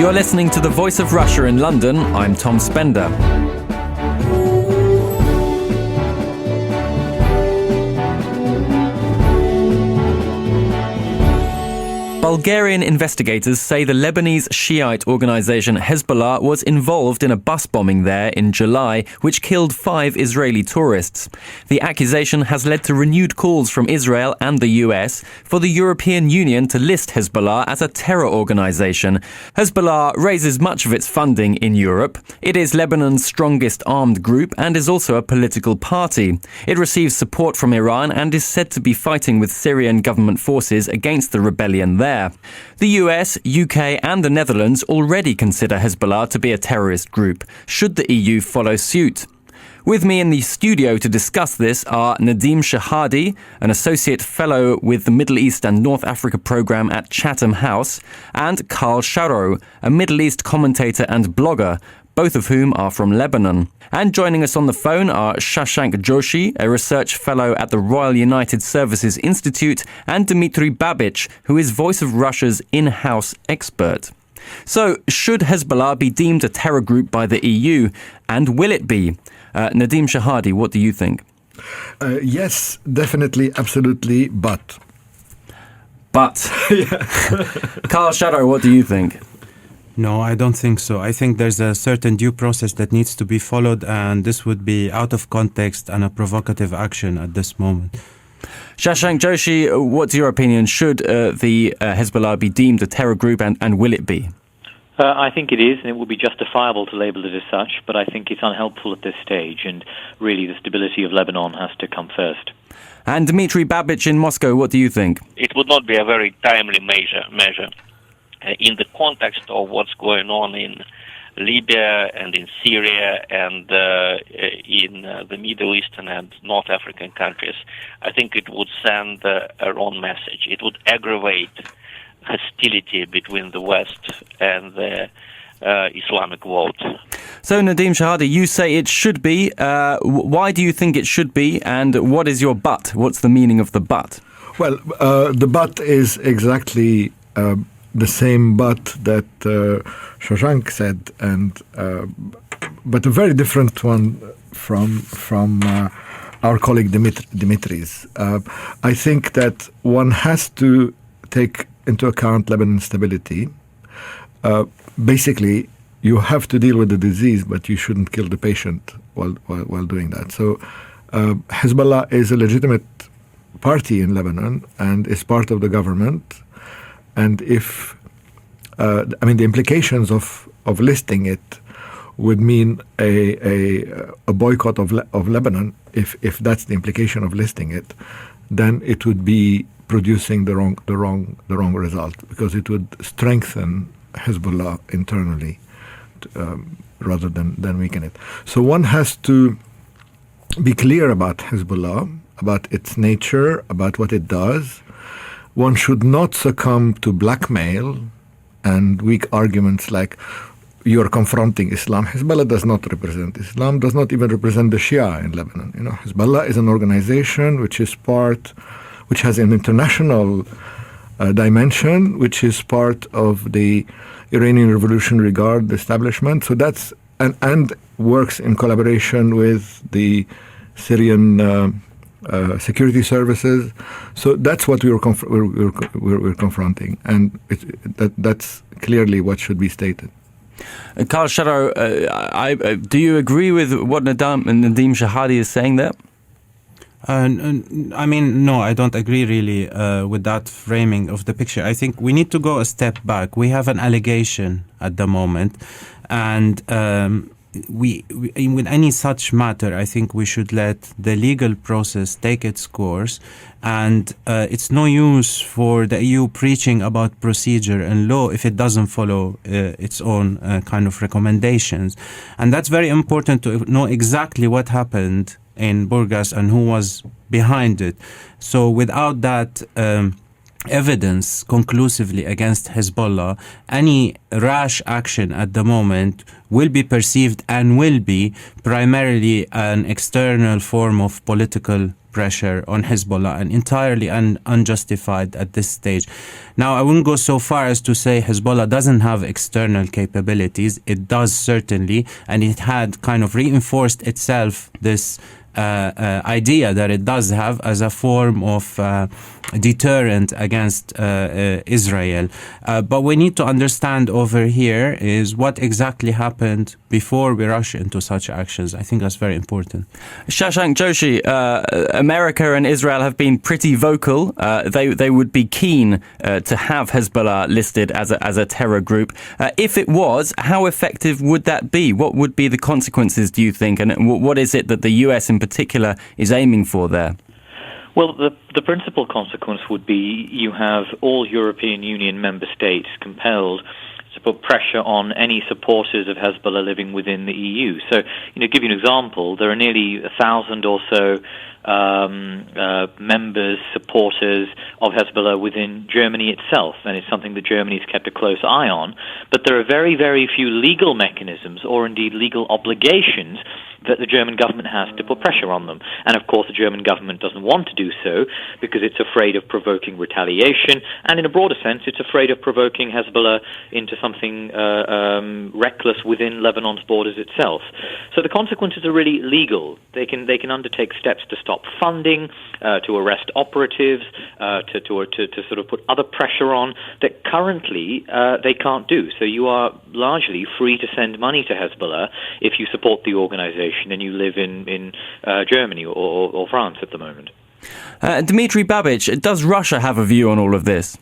You're listening to The Voice of Russia in London. I'm Tom Spender. Bulgarian investigators say the Lebanese Shiite organisation Hezbollah was involved in a bus bombing there in July, which killed 5 Israeli tourists. The accusation has led to renewed calls from Israel and the US for the European Union to list Hezbollah as a terror organisation. Hezbollah raises much of its funding in Europe. It is Lebanon's strongest armed group and is also a political party. It receives support from Iran and is said to be fighting with Syrian government forces against the rebellion there. The US, UK and the Netherlands already consider Hezbollah to be a terrorist group. Should the EU follow suit? With me in the studio to discuss this are Nadim Shahadi, an associate fellow with the Middle East and North Africa programme at Chatham House, and Carl Sharrow, a Middle East commentator and blogger, both of whom are from Lebanon. And joining us on the phone are Shashank Joshi, a research fellow at the Royal United Services Institute, and Dmitry Babich, who is Voice of Russia's in-house expert. So, should Hezbollah be deemed a terror group by the EU? And will it be? Nadim Shahadi, what do you think? Yes, definitely, absolutely, but. Carl Sharrow, what do you think? No, I don't think so. I think there's a certain due process that needs to be followed, and this would be out of context and a provocative action at this moment. Shashank Joshi, what's your opinion? Should the Hezbollah be deemed a terror group, and will it be? I think it is, and it would be justifiable to label it as such, but I think it's unhelpful at this stage, and really the stability of Lebanon has to come first. And Dmitry Babich in Moscow, what do you think? It would not be a very timely measure. In the context of what's going on in Libya and in Syria and in the Middle Eastern and North African countries, I think it would send a wrong message. It would aggravate hostility between the West and the Islamic world. So, Nadim Shahadi, you say it should be. Why do you think it should be, and what is your but? What's the meaning of the but? Well, the but is exactly the same but that Shashank said, and but a very different one from our colleague Dimitri's. I think that one has to take into account Lebanon's stability. Basically, you have to deal with the disease, but you shouldn't kill the patient while doing that. So Hezbollah is a legitimate party in Lebanon and is part of the government. And if, the implications of listing it would mean a boycott of Lebanon. If that's the implication of listing it, then it would be producing the wrong result, because it would strengthen Hezbollah internally rather than weaken it. So one has to be clear about Hezbollah, about its nature, about what it does. One should not succumb to blackmail and weak arguments like you are confronting Islam. Hezbollah does not represent Islam, does not even represent the Shia in Lebanon. Hezbollah is an organization which has an international dimension, which is part of the Iranian Revolutionary Guard establishment. So that's and works in collaboration with the Syrian security services. So that's what we're confronting, and that's clearly what should be stated. Carl Sharrow, do you agree with what Nadim Shahadi is saying there? No, I don't agree really with that framing of the picture. I think we need to go a step back. We have an allegation at the moment, and with any such matter, I think we should let the legal process take its course, and it's no use for the EU preaching about procedure and law if it doesn't follow its own kind of recommendations. And that's very important to know exactly what happened in Burgas and who was behind it. So without that evidence conclusively against Hezbollah, any rash action at the moment will be perceived and will be primarily an external form of political pressure on Hezbollah, and entirely unjustified at this stage. Now, I wouldn't go so far as to say Hezbollah doesn't have external capabilities. It does, certainly, and it had kind of reinforced itself this idea that it does have as a form of deterrent against Israel. But we need to understand over here is what exactly happened before we rush into such actions. I think that's very important. Shashank Joshi, America and Israel have been pretty vocal. They would be keen to have Hezbollah listed as a terror group. If it was, how effective would that be? What would be the consequences, do you think? And what is it that the US in particular is aiming for there? Well, the principal consequence would be you have all European Union member states compelled to put pressure on any supporters of Hezbollah living within the EU. So, give you an example, there are nearly 1,000 or so members, supporters of Hezbollah within Germany itself, and it's something that Germany's kept a close eye on. But there are very, very few legal mechanisms or indeed legal obligations that the German government has to put pressure on them. And of course the German government doesn't want to do so because it's afraid of provoking retaliation, and in a broader sense it's afraid of provoking Hezbollah into something reckless within Lebanon's borders itself. So the consequences are really legal. They can undertake steps to stop funding, to arrest operatives, to sort of put other pressure on that currently they can't do. So you are largely free to send money to Hezbollah if you support the organization and you live in Germany or France at the moment. Dmitry Babich, does Russia have a view on all of this?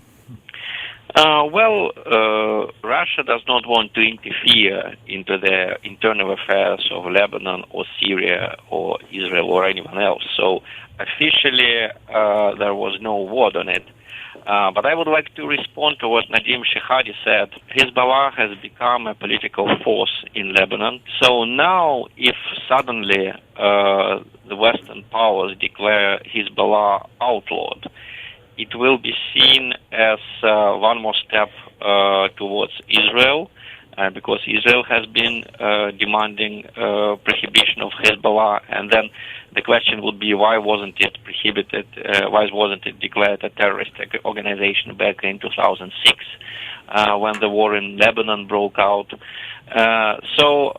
Russia does not want to interfere into the internal affairs of Lebanon or Syria or Israel or anyone else. So officially there was no word on it. But I would like to respond to what Nadim Shehadi said. Hezbollah has become a political force in Lebanon. So now if suddenly the Western powers declare Hezbollah outlawed, it will be seen as one more step towards Israel, because Israel has been demanding prohibition of Hezbollah, and then the question would be, why wasn't it prohibited, why wasn't it declared a terrorist organization back in 2006 when the war in Lebanon broke out? So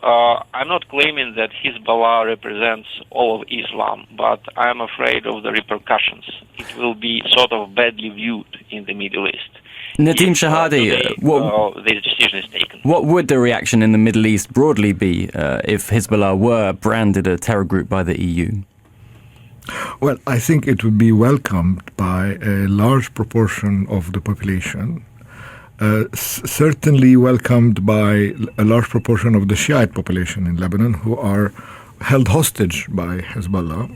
I'm not claiming that Hezbollah represents all of Islam, but I'm afraid of the repercussions. It will be sort of badly viewed in the Middle East. Nadim Shehadi, this decision is taken. What would the reaction in the Middle East broadly be if Hezbollah were branded a terror group by the EU? Well, I think it would be welcomed by a large proportion of the population. Certainly welcomed by a large proportion of the Shiite population in Lebanon, who are held hostage by Hezbollah,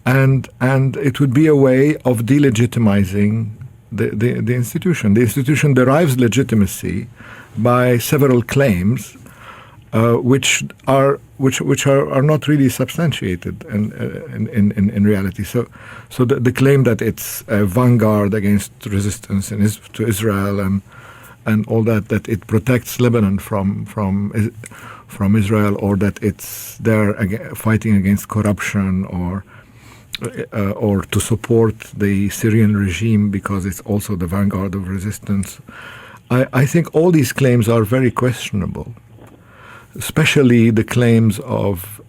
and it would be a way of delegitimizing the institution. The institution derives legitimacy by several claims, which are not really substantiated in reality. So the claim that it's a vanguard against resistance to Israel and all that it protects Lebanon from Israel, or that it's there fighting against corruption, or to support the Syrian regime because it's also the vanguard of resistance. I think all these claims are very questionable, especially the claims of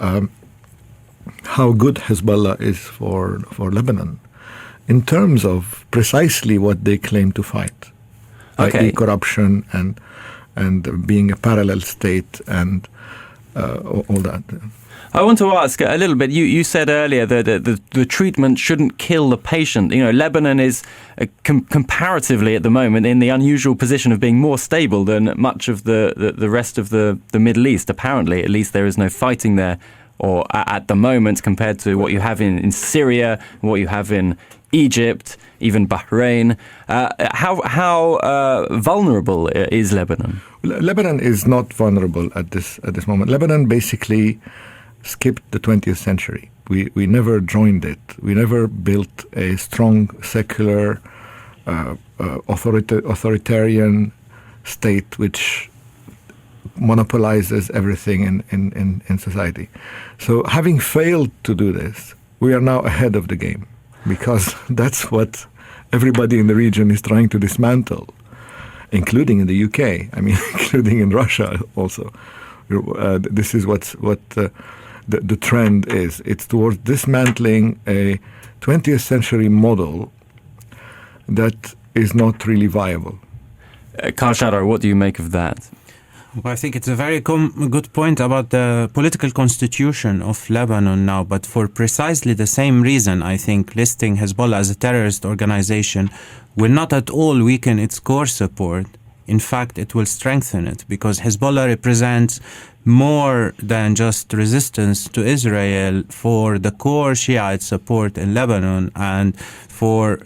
how good Hezbollah is for Lebanon in terms of precisely what they claim to fight. Okay. Corruption and being a parallel state and all that. I want to ask a little bit. You said earlier that the treatment shouldn't kill the patient. Lebanon is comparatively at the moment in the unusual position of being more stable than much of the rest of the Middle East. Apparently, at least there is no fighting there, or at the moment, compared to what you have in Syria, what you have in Egypt, even Bahrain. How vulnerable is Lebanon? Lebanon is not vulnerable at this moment. Lebanon basically skipped the 20th century. We never joined it. We never built a strong secular authoritarian state which monopolizes everything in society. So having failed to do this, we are now ahead of the game, because that's what everybody in the region is trying to dismantle, including in the UK, including in Russia also. This is what the trend is. It's towards dismantling a 20th century model that is not really viable. Karl Scharow, what do you make of that? Well, I think it's a very good point about the political constitution of Lebanon now, but for precisely the same reason, I think listing Hezbollah as a terrorist organization will not at all weaken its core support. In fact, it will strengthen it, because Hezbollah represents more than just resistance to Israel for the core Shiite support in Lebanon, and for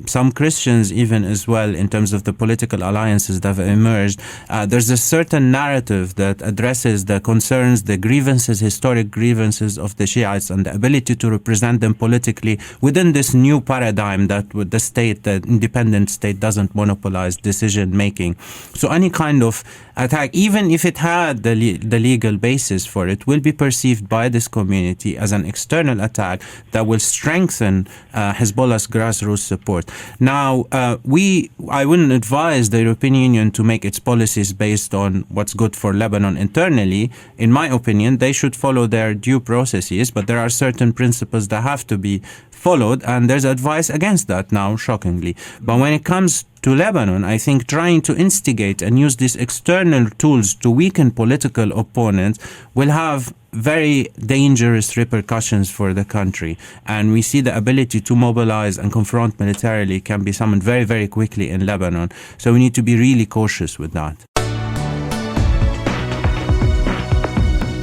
some Christians even as well, in terms of the political alliances that have emerged. There's a certain narrative that addresses the concerns, the grievances, historic grievances of the Shiites, and the ability to represent them politically within this new paradigm that with the state, the independent state, doesn't monopolize decision making. So any kind of attack, even if it had the legal basis for it, will be perceived by this community as an external attack that will strengthen Hezbollah's grassroots support. Now, I wouldn't advise the European Union to make its policies based on what's good for Lebanon internally. In my opinion, they should follow their due processes, but there are certain principles that have to be followed, and there's advice against that now, shockingly. But when it comes to Lebanon, I think trying to instigate and use these external tools to weaken political opponents will have very dangerous repercussions for the country. And we see the ability to mobilize and confront militarily can be summoned very, very quickly in Lebanon. So we need to be really cautious with that.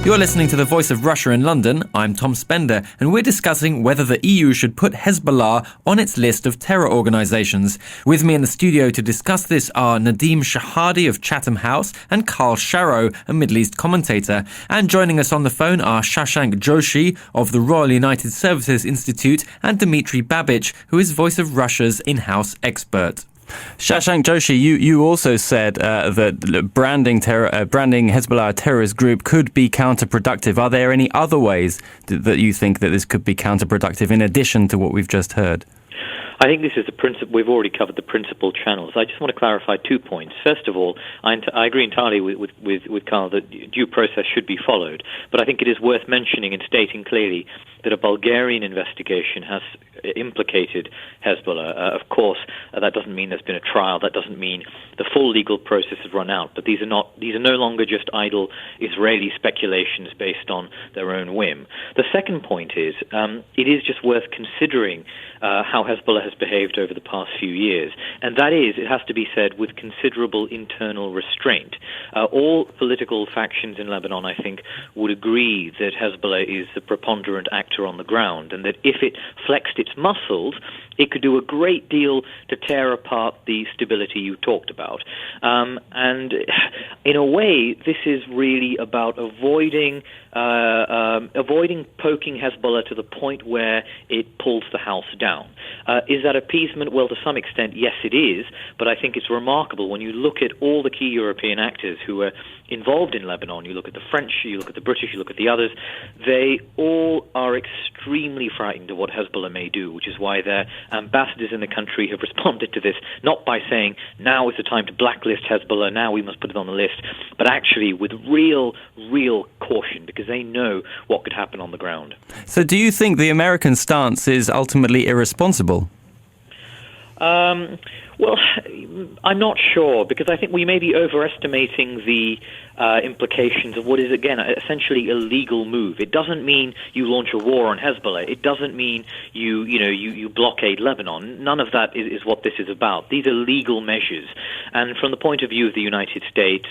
You're listening to The Voice of Russia in London. I'm Tom Spender, and we're discussing whether the EU should put Hezbollah on its list of terror organizations. With me in the studio to discuss this are Nadim Shahadi of Chatham House and Karl Scharow, a Middle East commentator. And joining us on the phone are Shashank Joshi of the Royal United Services Institute and Dmitry Babich, who is Voice of Russia's in-house expert. Shashank Joshi, you also said that branding Hezbollah a terrorist group could be counterproductive. Are there any other ways that you think that this could be counterproductive in addition to what we've just heard? I think this is the principle. We've already covered the principal channels. I just want to clarify 2 points. First of all, I agree entirely with Karl that due process should be followed. But I think it is worth mentioning and stating clearly that a Bulgarian investigation has implicated Hezbollah. Of course, that doesn't mean there's been a trial. That doesn't mean the full legal process has run out. But these are no longer just idle Israeli speculations based on their own whim. The second point is it is just worth considering how Hezbollah has behaved over the past few years. And that is, it has to be said, with considerable internal restraint. All political factions in Lebanon, I think, would agree that Hezbollah is the preponderant actor on the ground, and that if it flexed its muscles, it could do a great deal to tear apart the stability you talked about. And in a way, this is really about avoiding poking Hezbollah to the point where it pulls the house down. Is that appeasement? Well, to some extent, yes, it is. But I think it's remarkable when you look at all the key European actors who are involved in Lebanon. You look at the French, you look at the British, you look at the others. They all are extremely frightened of what Hezbollah may do, which is why their ambassadors in the country have responded to this, not by saying, now is the time to blacklist Hezbollah, now we must put it on the list, but actually with real caution, because they know what could happen on the ground. So do you think the American stance is ultimately irresponsible? Well, I'm not sure, because I think we may be overestimating the implications of what is, again, essentially a legal move. It doesn't mean you launch a war on Hezbollah. It doesn't mean you blockade Lebanon. None of that is what this is about. These are legal measures. And from the point of view of the United States,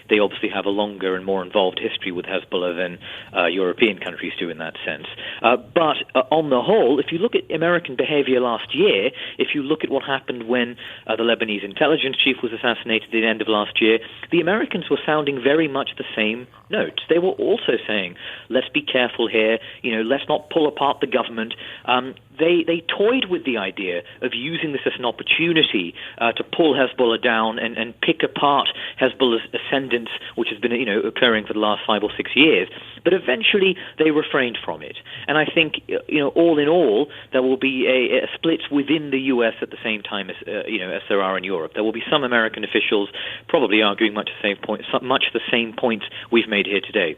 they obviously have a longer and more involved history with Hezbollah than European countries do in that sense. But on the whole, if you look at American behavior last year, if you look at what happened when the Lebanese intelligence chief was assassinated at the end of last year, the Americans were sounding very much the same notes. They were also saying, let's be careful here, let's not pull apart the government. they toyed with the idea of using this as an opportunity to pull Hezbollah down and pick apart Hezbollah's ascendance, which has been occurring for the last 5 or 6 years. But eventually they refrained from it. And I think all in all there will be a split within the US at the same time as there are in Europe. There will be some American officials probably arguing much the same points we've made here today.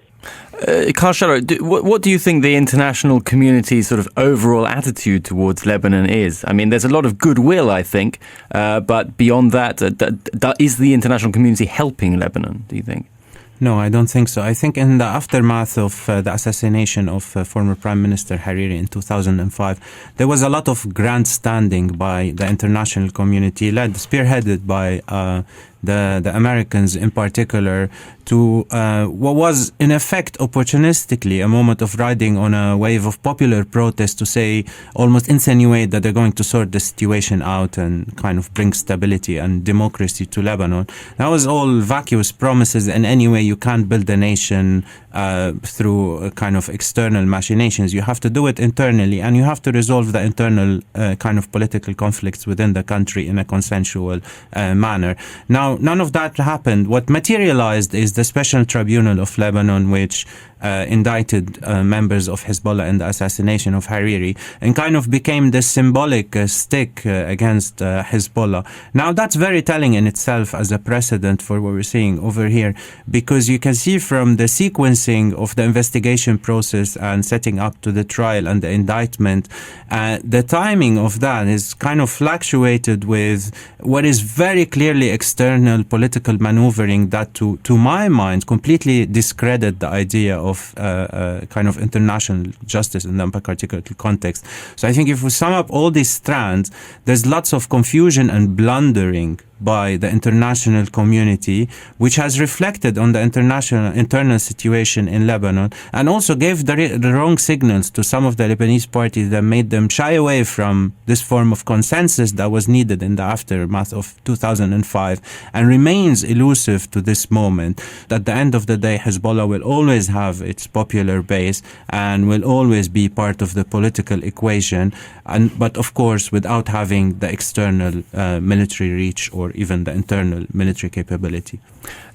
Karl Scheller, what do you think the international community's sort of overall attitude towards Lebanon is? I mean, there's a lot of goodwill, I think, but beyond that, is the international community helping Lebanon, do you think? No, I don't think so. I think in the aftermath of the assassination of former Prime Minister Hariri in 2005, there was a lot of grandstanding by the international community, spearheaded by the Americans in particular, to what was in effect opportunistically a moment of riding on a wave of popular protest to say, almost insinuate that they're going to sort the situation out and kind of bring stability and democracy to Lebanon. That was all vacuous promises, and anyway you can't build a nation through kind of external machinations. You have to do it internally, and you have to resolve the internal kind of political conflicts within the country in a consensual manner. Now, none of that happened. What materialized is the Special Tribunal of Lebanon, which indicted members of Hezbollah in the assassination of Hariri, and kind of became the symbolic stick against Hezbollah. Now, that's very telling in itself as a precedent for what we're seeing over here, because you can see from the sequencing of the investigation process and setting up to the trial and the indictment, the timing of that is kind of fluctuated with what is very clearly external political maneuvering that, to my mind, completely discredit the idea of kind of international justice in that particular context. So I think if we sum up all these strands, there's lots of confusion and blundering by the international community, which has reflected on the internal situation in Lebanon, and also gave the wrong signals to some of the Lebanese parties that made them shy away from this form of consensus that was needed in the aftermath of 2005, and remains elusive to this moment. At the end of the day, Hezbollah will always have its popular base and will always be part of the political equation, but of course without having the external military reach or even the internal military capability.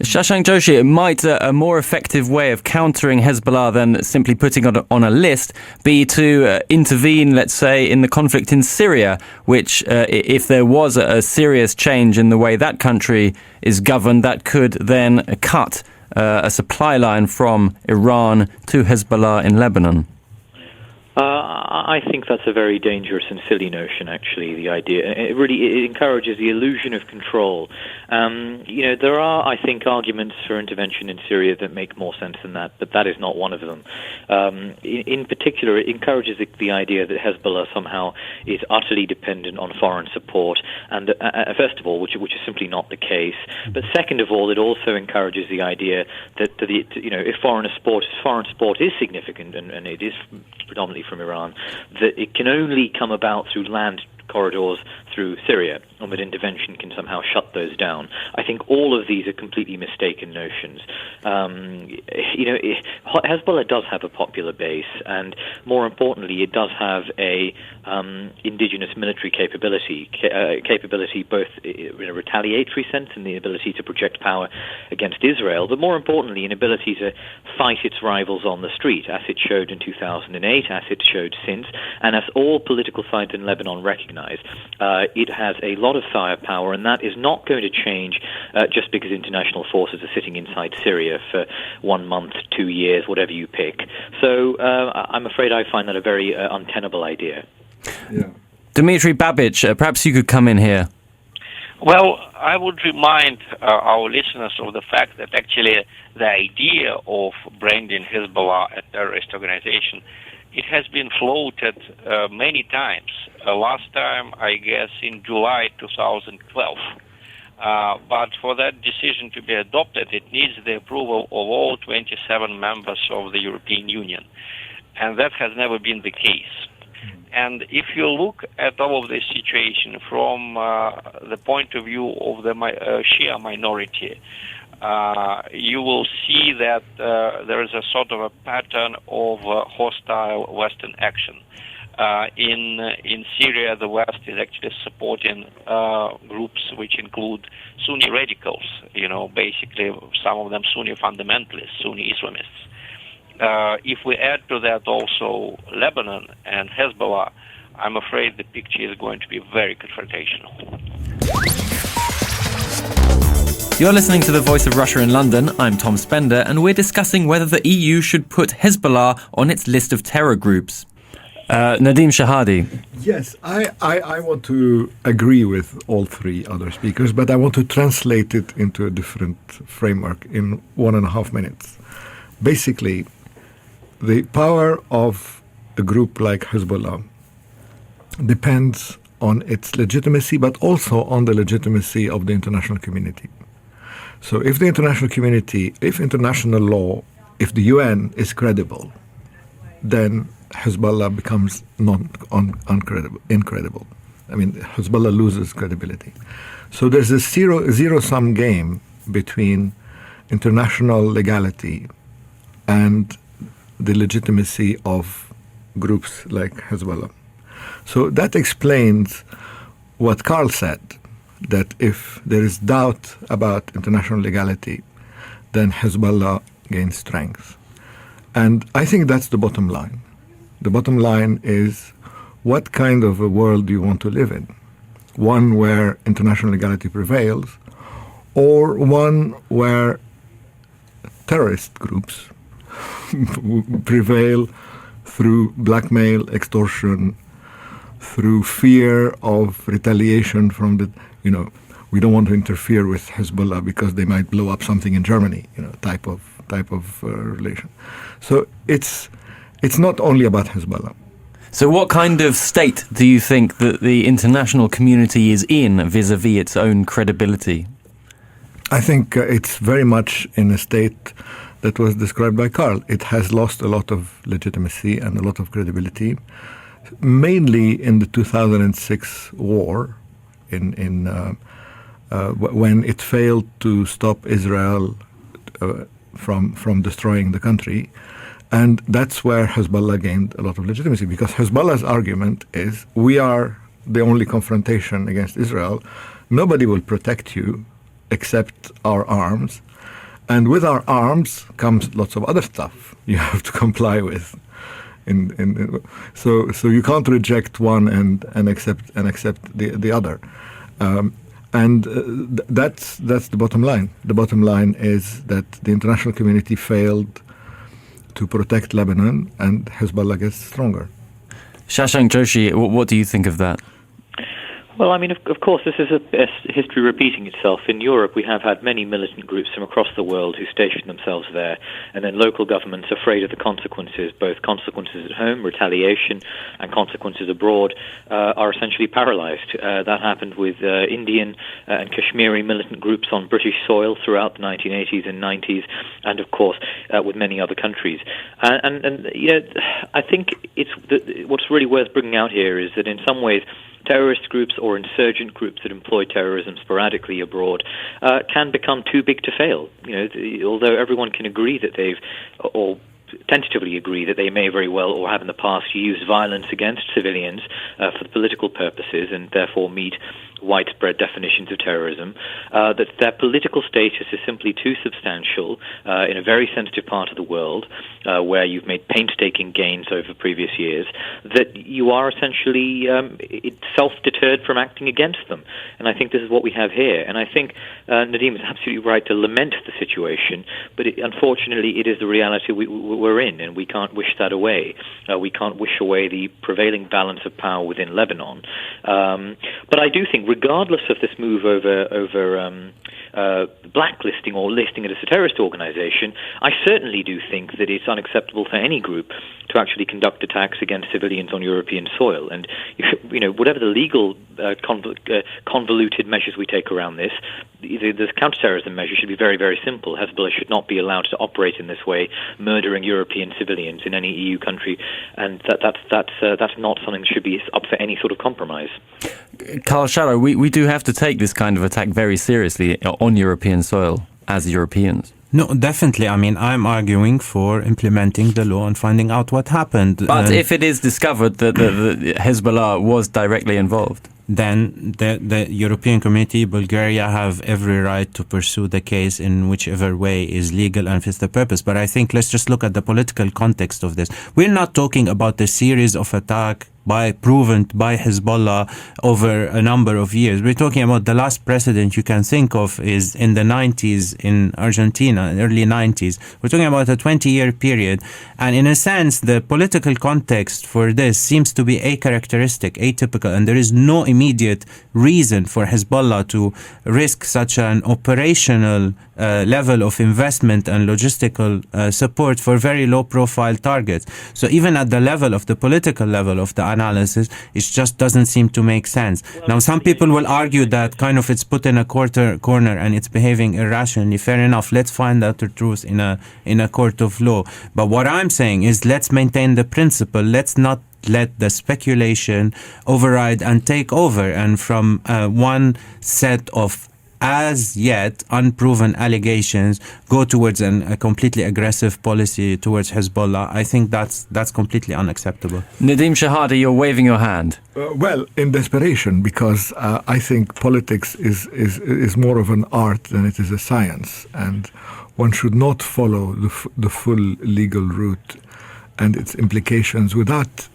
Shashank Joshi, might a more effective way of countering Hezbollah than simply putting it on a list be to intervene, let's say, in the conflict in Syria, which, if there was a serious change in the way that country is governed, that could then cut a supply line from Iran to Hezbollah in Lebanon? I think that's a very dangerous and silly notion, actually, the idea. It encourages the illusion of control. There are, I think, arguments for intervention in Syria that make more sense than that, but that is not one of them. In particular, it encourages the idea that Hezbollah somehow is utterly dependent on foreign support, and first of all, which is simply not the case. But second of all, it also encourages the idea that if foreign support is significant, and it is predominantly from Iran, that it can only come about through land corridors through Syria, and that intervention can somehow shut those down. I think all of these are completely mistaken notions. Hezbollah does have a popular base, and more importantly, it does have a indigenous military capability both in a retaliatory sense and the ability to project power against Israel, but more importantly, an ability to fight its rivals on the street, as it showed in 2008, as it showed since, and as all political sides in Lebanon recognize. It has a lot of firepower, and that is not going to change just because international forces are sitting inside Syria for 1 month, 2 years, whatever you pick. So I'm afraid I find that a very untenable idea. Yeah. Dmitry Babich, perhaps you could come in here. Well, I would remind our listeners of the fact that actually the idea of branding Hezbollah a terrorist organization, it has been floated many times. Last time, I guess, in July 2012. But for that decision to be adopted, it needs the approval of all 27 members of the European Union. And that has never been the case. And if you look at all of this situation from the point of view of the Shia minority, you will see that there is a sort of a pattern of hostile Western action. In Syria, the West is actually supporting groups which include Sunni radicals. Basically some of them Sunni fundamentalists, Sunni Islamists. If we add to that also Lebanon and Hezbollah, I'm afraid the picture is going to be very confrontational. You're listening to The Voice of Russia in London. I'm Tom Spender, and we're discussing whether the EU should put Hezbollah on its list of terror groups. Nadim Shahadi. Yes, I want to agree with all three other speakers, but I want to translate it into a different framework in 1.5 minutes. Basically, the power of a group like Hezbollah depends on its legitimacy, but also on the legitimacy of the international community. So if the international community, if international law, if the UN is credible, then Hezbollah becomes incredible. I mean, Hezbollah loses credibility. So there's a zero-sum game between international legality and the legitimacy of groups like Hezbollah. So that explains what Karl said, that if there is doubt about international legality, then Hezbollah gains strength. And I think that's the bottom line. The bottom line is, what kind of a world do you want to live in? One where international legality prevails, or one where terrorist groups prevail through blackmail, extortion, through fear of retaliation from the, we don't want to interfere with Hezbollah because they might blow up something in Germany, type of relation. So it's not only about Hezbollah. So what kind of state do you think that the international community is in vis-à-vis its own credibility? I think it's very much in a state that was described by Karl. It has lost a lot of legitimacy and a lot of credibility, mainly in the 2006 war, when it failed to stop Israel from destroying the country. And that's where Hezbollah gained a lot of legitimacy, because Hezbollah's argument is, we are the only confrontation against Israel. Nobody will protect you except our arms. And with our arms comes lots of other stuff you have to comply with. So you can't reject one and accept the other. That's the bottom line. The bottom line is that the international community failed to protect Lebanon, and Hezbollah gets stronger. Shashank Joshi, what do you think of that? Well, I mean, of course, this is a history repeating itself. In Europe, we have had many militant groups from across the world who station themselves there, and then local governments, afraid of the consequences, both consequences at home, retaliation, and consequences abroad, are essentially paralyzed. That happened with Indian and Kashmiri militant groups on British soil throughout the 1980s and 90s, and of course, with many other countries. And I think what's really worth bringing out here is that in some ways, terrorist groups or insurgent groups that employ terrorism sporadically abroad can become too big to fail. Although everyone can agree that or tentatively agree that they may very well, or have in the past, used violence against civilians for political purposes and therefore meet widespread definitions of terrorism, that their political status is simply too substantial in a very sensitive part of the world where you've made painstaking gains over previous years, that you are essentially self-deterred from acting against them. And I think this is what we have here. And I think Nadim is absolutely right to lament the situation, but unfortunately it is the reality we're in, and we can't wish that away. We can't wish away the prevailing balance of power within Lebanon. But I do think, regardless of this move over blacklisting or listing it as a terrorist organization, I certainly do think that it's unacceptable for any group to actually conduct attacks against civilians on European soil. And whatever the legal convoluted measures we take around this, the counterterrorism measure should be very, very simple. Hezbollah should not be allowed to operate in this way, murdering European civilians in any EU country, and that's not something that should be up for any sort of compromise. Karl Schaller, we do have to take this kind of attack very seriously on European soil as Europeans. No, definitely. I mean, I'm arguing for implementing the law and finding out what happened. But if it is discovered that the Hezbollah was directly involved, then the European community, Bulgaria, have every right to pursue the case in whichever way is legal and fits the purpose. But I think let's just look at the political context of this. We're not talking about a series of attacks proven by Hezbollah over a number of years. We're talking about the last precedent you can think of is in the 90s in Argentina, early 90s. We're talking about a 20-year period. And in a sense, the political context for this seems to be atypical, and there is no immediate reason for Hezbollah to risk such an operational level of investment and logistical support for very low-profile targets. So even at the level of the political level of the analysis, it just doesn't seem to make sense. Now, some people will argue that kind of it's put in a corner and it's behaving irrationally. Fair enough. Let's find out the truth in a court of law. But what I'm saying is let's maintain the principle. Let's not let the speculation override and take over. And from one set of as yet unproven allegations go towards a completely aggressive policy towards Hezbollah, I think that's completely unacceptable. Nadim Shahadi, you're waving your hand. Well, in desperation, because I think politics is more of an art than it is a science, and one should not follow the full legal route and its implications without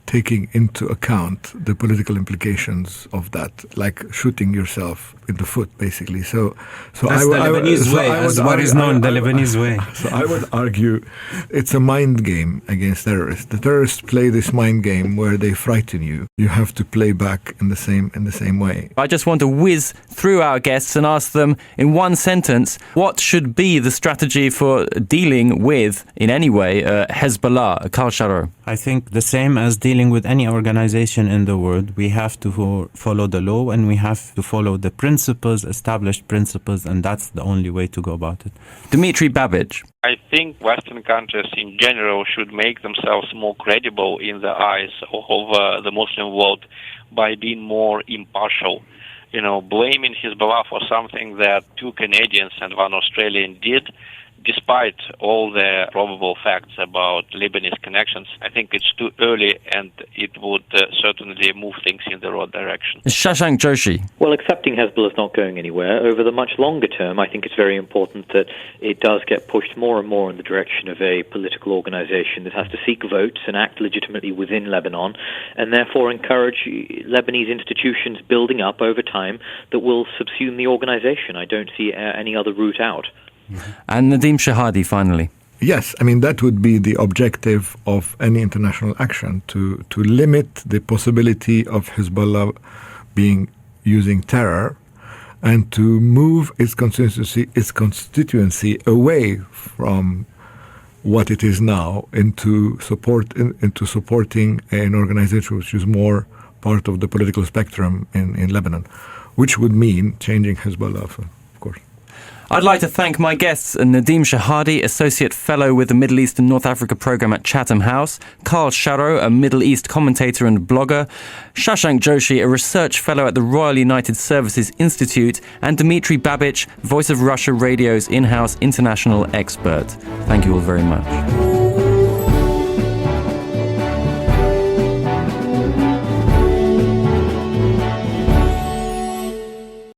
taking into account the political implications of that, like shooting yourself in the foot, basically. So that's the Lebanese way, as what is known the Lebanese way. So I would argue it's a mind game against terrorists. The terrorists play this mind game where they frighten you. You have to play back in the same way. I just want to whiz through our guests and ask them in one sentence, what should be the strategy for dealing with, in any way, Hezbollah? Karl Scharow. I think the same as dealing with any organization in the world. We have to follow the law and we have to follow the established principles, and that's the only way to go about it. Dmitry Babic. I think Western countries in general should make themselves more credible in the eyes of the Muslim world by being more impartial. Blaming Hezbollah for something that 2 Canadians and 1 Australian did, despite all the probable facts about Lebanese connections, I think it's too early, and it would certainly move things in the wrong direction. Shashank Joshi. Well, accepting Hezbollah is not going anywhere. Over the much longer term, I think it's very important that it does get pushed more and more in the direction of a political organization that has to seek votes and act legitimately within Lebanon, and therefore encourage Lebanese institutions building up over time that will subsume the organization. I don't see any other route out. And Nadim Shahadi, finally. Yes, I mean, that would be the objective of any international action, to limit the possibility of Hezbollah using terror and to move its constituency away from what it is now into supporting an organization which is more part of the political spectrum in Lebanon, which would mean changing Hezbollah, of course. I'd like to thank my guests, Nadim Shahadi, Associate Fellow with the Middle East and North Africa Programme at Chatham House, Karl Scharow, a Middle East commentator and blogger, Shashank Joshi, a Research Fellow at the Royal United Services Institute, and Dmitry Babic, Voice of Russia Radio's in-house international expert. Thank you all very much.